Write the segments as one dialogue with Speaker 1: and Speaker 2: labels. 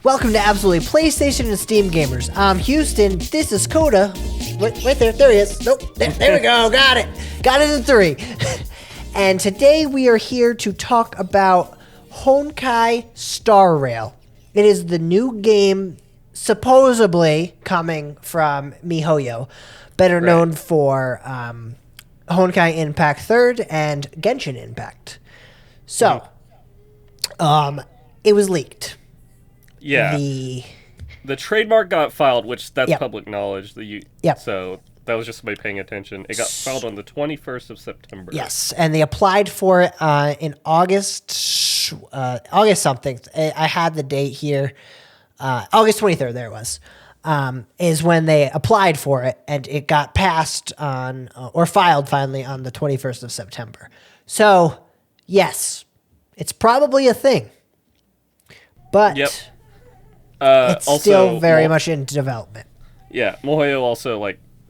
Speaker 1: Welcome to Absolutely PlayStation and Steam Gamers. I'm Houston. This is Coda. Right there. There he is. Nope. There we go. Got it. Got it in 3. And today we are here to talk about Honkai Star Rail. It is the new game supposedly coming from MiHoYo, better known for Honkai Impact 3rd and Genshin Impact. So, it was leaked.
Speaker 2: Yeah. The trademark got filed, which that's public knowledge. So that was just somebody paying attention. It got filed on the 21st of September.
Speaker 1: Yes, and they applied for it in August something. I had the date here. August 23rd, there it was, is when they applied for it, and it got passed on, or filed finally on the 21st of September. So, yes, it's probably a thing. But it's also, still very much in development.
Speaker 2: Yeah, MiHoYo also,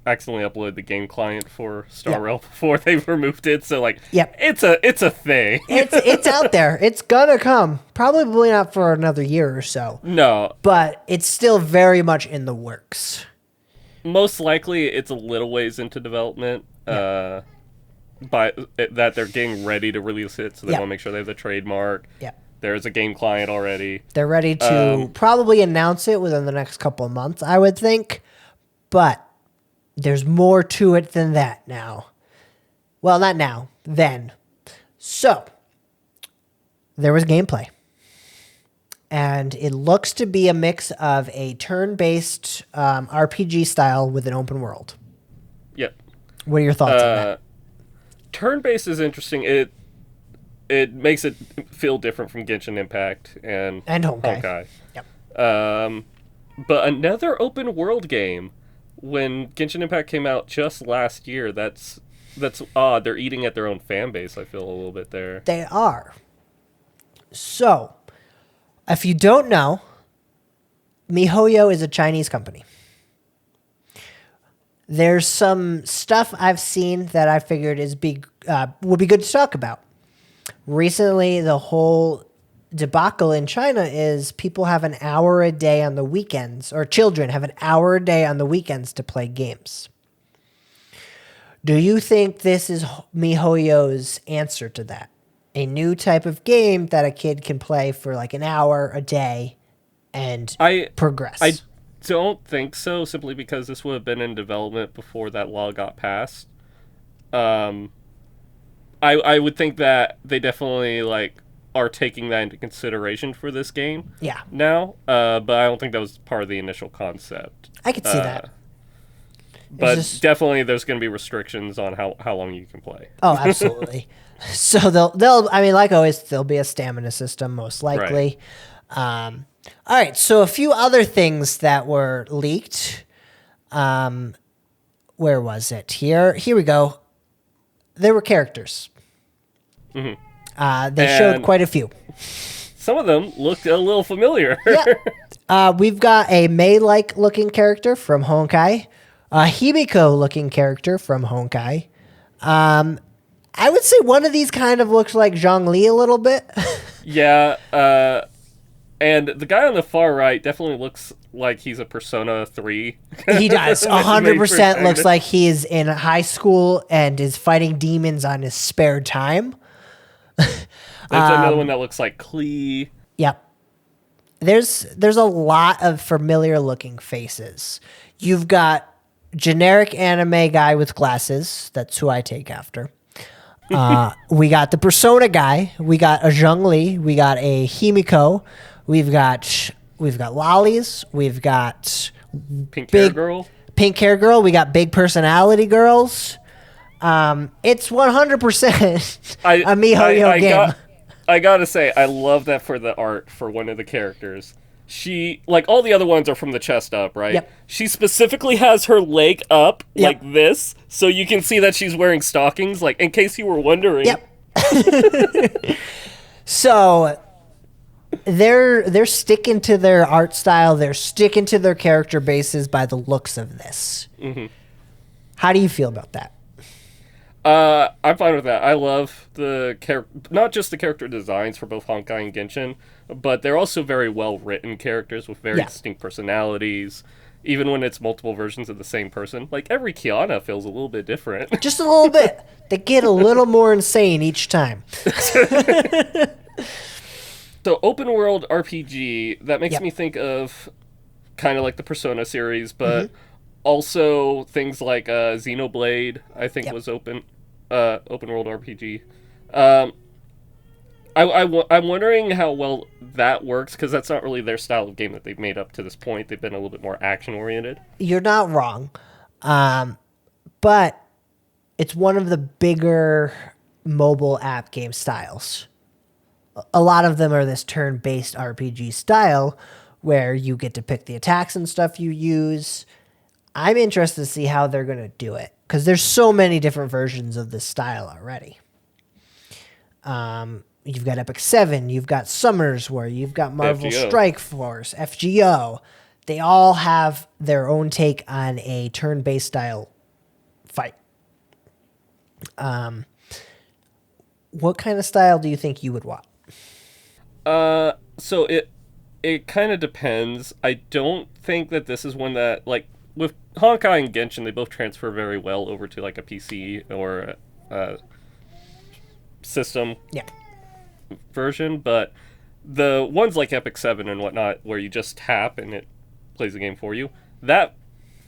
Speaker 2: accidentally uploaded the game client for Star Rail before they removed it, so, it's a thing.
Speaker 1: It's out there. It's gonna come. Probably not for another year or so.
Speaker 2: No.
Speaker 1: But it's still very much in the works.
Speaker 2: Most likely, it's a little ways into development, but that they're getting ready to release it, so they want to make sure they have the trademark.
Speaker 1: Yeah.
Speaker 2: There's a game client already.
Speaker 1: They're ready to probably announce it within the next couple of months, I would think. But there's more to it than that now. Well, not now, then. So, there was gameplay. And it looks to be a mix of a turn-based RPG style with an open world.
Speaker 2: Yep.
Speaker 1: What are your thoughts on that?
Speaker 2: Turn-based is interesting. It makes it feel different from Genshin Impact and Honkai.
Speaker 1: Yep.
Speaker 2: But another open world game, when Genshin Impact came out just last year, that's odd. They're eating at their own fan base, I feel a little bit there.
Speaker 1: They are. So, if you don't know, MiHoYo is a Chinese company. There's some stuff I've seen that I figured would be good to talk about. Recently, the whole debacle in China is people have an hour a day on the weekends, or children have an hour a day on the weekends to play games. Do you think this is MiHoYo's answer to that? A new type of game that a kid can play for an hour a day and progress?
Speaker 2: I don't think so, simply because this would have been in development before that law got passed. I would think that they definitely are taking that into consideration for this game.
Speaker 1: Yeah.
Speaker 2: Now, but I don't think that was part of the initial concept.
Speaker 1: I could see that.
Speaker 2: But definitely, there's going to be restrictions on how long you can play.
Speaker 1: Oh, absolutely. So they'll like always, there'll be a stamina system most likely. Right. All right. So a few other things that were leaked. Where was it? Here we go. There were characters.
Speaker 2: Mm-hmm.
Speaker 1: They showed quite a few.
Speaker 2: Some of them looked a little familiar.
Speaker 1: Yeah. We've got a Mei-like looking character from Honkai. A Himiko looking character from Honkai. I would say one of these kind of looks like Zhongli a little bit.
Speaker 2: Yeah. And the guy on the far right definitely looks like he's a Persona 3.
Speaker 1: He does. 100% looks like he is in high school and is fighting demons on his spare time.
Speaker 2: There's another one that looks like Klee.
Speaker 1: Yep. There's a lot of familiar looking faces. You've got generic anime guy with glasses. That's who I take after. We got the Persona guy. We got a Zhongli. We got a Himiko. We've got lollies. We've got
Speaker 2: pink hair girl.
Speaker 1: Pink hair girl. We got big personality girls. It's 100% a MiHoYo game.
Speaker 2: I gotta say, I love that for the art for one of the characters. She, all the other ones are from the chest up, right?
Speaker 1: Yep.
Speaker 2: She specifically has her leg up like this, so you can see that she's wearing stockings, in case you were wondering.
Speaker 1: Yep. So they're sticking to their art style. They're sticking to their character bases by the looks of this. Mm-hmm. How do you feel about that?
Speaker 2: I'm fine with that. I love not just the character designs for both Honkai and Genshin, but they're also very well written characters with very
Speaker 1: Yeah.
Speaker 2: distinct personalities. Even when it's multiple versions of the same person, like every Kiana feels a little bit different.
Speaker 1: Just a little bit. They get a little more insane each time.
Speaker 2: So open world RPG, that makes
Speaker 1: Yep.
Speaker 2: me think of kind of like the Persona series, but also things like Xenoblade, I think
Speaker 1: Yep.
Speaker 2: was open world RPG. Um, I'm wondering how well that works, because that's not really their style of game that they've made up to this point. They've been a little bit more action oriented.
Speaker 1: You're not wrong. But it's one of the bigger mobile app game styles. A lot of them are this turn-based RPG style where you get to pick the attacks and stuff you use. I'm interested to see how they're going to do it because there's so many different versions of this style already. You've got Epic 7, you've got Summoners War, you've got Marvel
Speaker 2: FGO.
Speaker 1: Strike Force, FGO. They all have their own take on a turn-based style fight. What kind of style do you think you would want?
Speaker 2: So it kind of depends. I don't think that this is one that, like, with Honkai and Genshin, they both transfer very well over to like a PC or a system
Speaker 1: Yeah.
Speaker 2: version, but the ones like Epic 7 and whatnot, where you just tap and it plays the game for you, that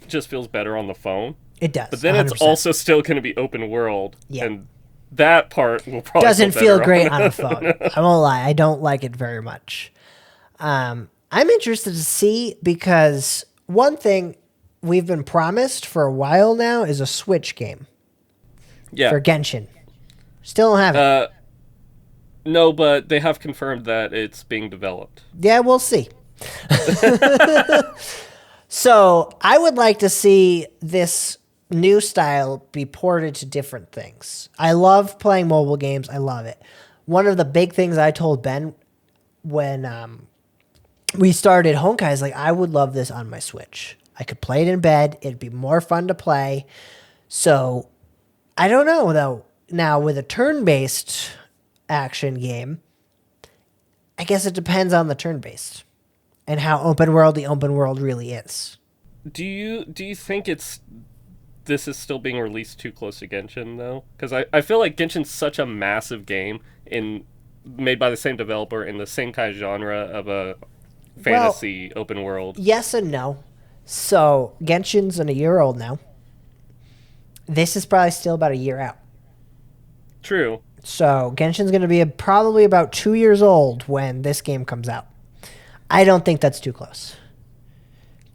Speaker 2: just feels better on the phone.
Speaker 1: It does.
Speaker 2: But then
Speaker 1: 100%.
Speaker 2: it's also still going to be open world,
Speaker 1: Yeah.
Speaker 2: and that part will probably
Speaker 1: Doesn't
Speaker 2: feel
Speaker 1: feel
Speaker 2: better
Speaker 1: great on a phone. I won't lie. I don't like it very much. I'm interested to see because one thing we've been promised for a while now is a Switch game
Speaker 2: Yeah.
Speaker 1: for Genshin. Still don't have it.
Speaker 2: No, but they have confirmed that it's being developed.
Speaker 1: Yeah, we'll see. So I would like to see this new style be ported to different things. I love playing mobile games. I love it. One of the big things I told Ben when we started Honkai is like, I would love this on my Switch. I could play it in bed. It'd be more fun to play. So I don't know though. Now with a turn-based action game, I guess it depends on the turn-based and how the open world really is.
Speaker 2: Do you think this is still being released too close to Genshin though? Because I feel like Genshin's such a massive game made by the same developer in the same kind of genre of a fantasy open world.
Speaker 1: Yes and no. So Genshin's a year old now. This is probably still about a year out.
Speaker 2: True.
Speaker 1: So Genshin's going to be probably about 2 years old when this game comes out. I don't think that's too close.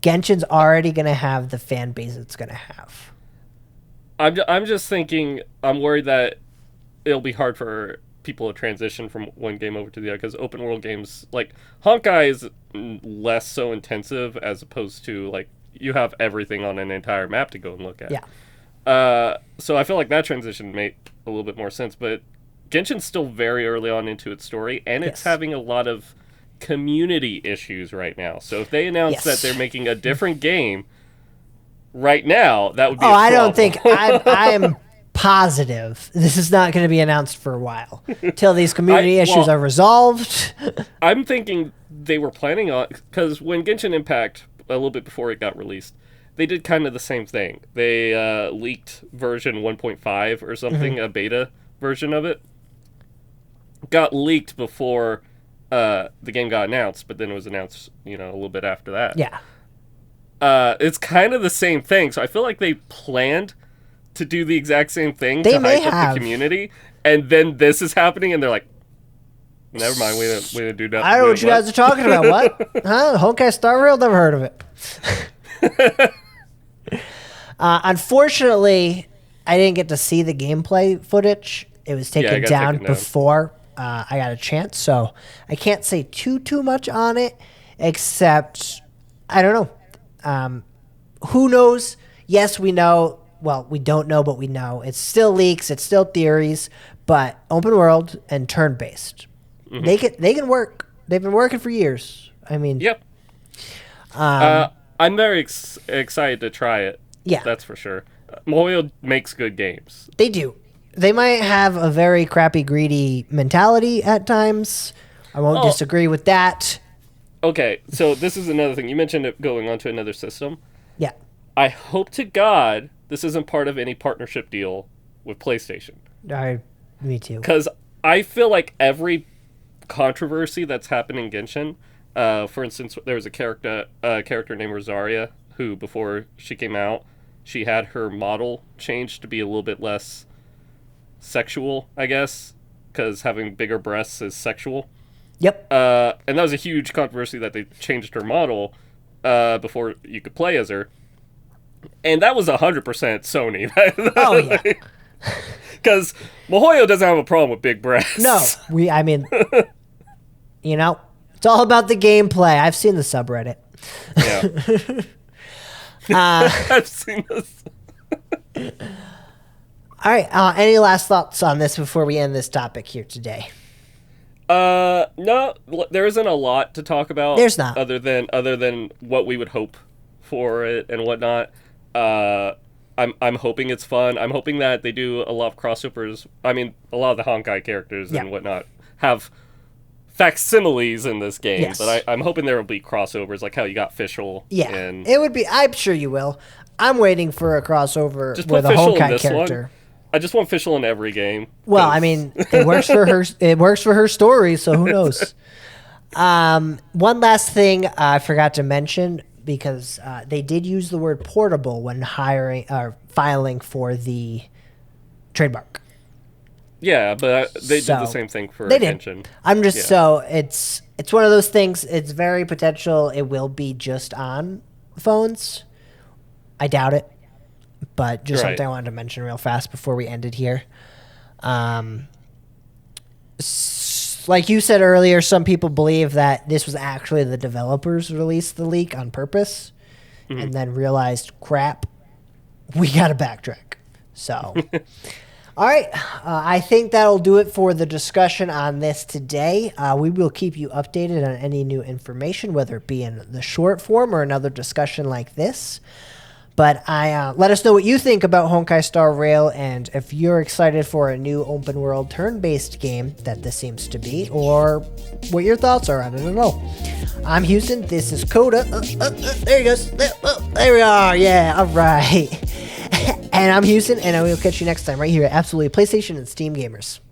Speaker 1: Genshin's already going to have the fan base it's going to have.
Speaker 2: I'm just thinking, I'm worried that it'll be hard for people to transition from one game over to the other, because open world games like Honkai is less so intensive as opposed to like you have everything on an entire map to go and look at.
Speaker 1: Yeah.
Speaker 2: So I feel like that transition made a little bit more sense, but Genshin's still very early on into its story, and it's
Speaker 1: Yes.
Speaker 2: having a lot of community issues right now. So if they announce
Speaker 1: Yes.
Speaker 2: that they're making a different game right now, that would be
Speaker 1: Oh,
Speaker 2: a
Speaker 1: I don't
Speaker 2: problem.
Speaker 1: think I'm positive this is not going to be announced for a while till these community issues are resolved.
Speaker 2: I'm thinking they were planning on, because when Genshin Impact, a little bit before it got released, they did kind of the same thing. They leaked version 1.5 or something, a beta version of it. Got leaked before the game got announced, but then it was announced, a little bit after that.
Speaker 1: Yeah.
Speaker 2: It's kind of the same thing. So I feel like they planned to do the exact same thing
Speaker 1: They
Speaker 2: to
Speaker 1: may
Speaker 2: hype up
Speaker 1: have.
Speaker 2: the community, and then this is happening, and they're like, never mind, we didn't do that.
Speaker 1: I don't know what you guys are talking about. What? Huh? Honkai Star Rail? Never heard of it. Unfortunately, I didn't get to see the gameplay footage. It was
Speaker 2: I
Speaker 1: taken
Speaker 2: got
Speaker 1: down
Speaker 2: taken down.
Speaker 1: before I got a chance, so I can't say too much on it, except I don't know. Who knows? Yes, we know. Well, we don't know, but we know. It's still leaks. It's still theories, but open world and turn based. They can work. They've been working for years. I mean,
Speaker 2: Yep. I'm very excited to try it.
Speaker 1: Yeah.
Speaker 2: That's for sure. Moyo makes good games.
Speaker 1: they do. They might have a very crappy, greedy mentality at times, I won't disagree with that.
Speaker 2: Okay, so this is another thing. You mentioned it going on to another system.
Speaker 1: Yeah.
Speaker 2: I hope to God this isn't part of any partnership deal with PlayStation.
Speaker 1: Me too.
Speaker 2: Because I feel like every controversy that's happened in Genshin, for instance, there was a character named Rosaria who, before she came out, she had her model changed to be a little bit less sexual, I guess, because having bigger breasts is sexual.
Speaker 1: Yep.
Speaker 2: And that was a huge controversy that they changed her model before you could play as her. And that was 100% Sony.
Speaker 1: Oh, yeah.
Speaker 2: Because Mihoyo doesn't have a problem with big breasts.
Speaker 1: No, I mean, it's all about the gameplay. I've seen the subreddit.
Speaker 2: Yeah. I've seen this.
Speaker 1: All right. Any last thoughts on this before we end this topic here today?
Speaker 2: No, there isn't a lot to talk about.
Speaker 1: There's not.
Speaker 2: Other than what we would hope for it and whatnot. I'm hoping it's fun. I'm hoping that they do a lot of crossovers. I mean, a lot of the Honkai characters and whatnot have facsimiles in this game,
Speaker 1: Yes.
Speaker 2: but I'm hoping there will be crossovers, like how you got Fischl.
Speaker 1: Yeah,
Speaker 2: and
Speaker 1: it would be. I'm sure you will. I'm waiting for a crossover
Speaker 2: just
Speaker 1: with
Speaker 2: put
Speaker 1: a
Speaker 2: Fischl in
Speaker 1: Honkai
Speaker 2: this
Speaker 1: character.
Speaker 2: one. I just want Fischl in every game.
Speaker 1: Well, I mean, it works for her. It works for her story, so who knows? One last thing I forgot to mention, because they did use the word portable when filing for the trademark.
Speaker 2: Yeah, but they did the same thing for Genshin.
Speaker 1: I'm just it's one of those things. It's very potential. It will be just on phones. I doubt it, but just something I wanted to mention real fast before we end it here. Like you said earlier, some people believe that this was actually the developers released the leak on purpose and then realized, crap, we got to backtrack. So, all right. I think that'll do it for the discussion on this today. We will keep you updated on any new information, whether it be in the short form or another discussion like this. But let us know what you think about Honkai Star Rail, and if you're excited for a new open world turn-based game that this seems to be, or what your thoughts are on it at all. I'm Houston. This is Coda. There he goes. There we are. Yeah. All right. And I'm Houston, and I will catch you next time right here at Absolutely PlayStation and Steam Gamers.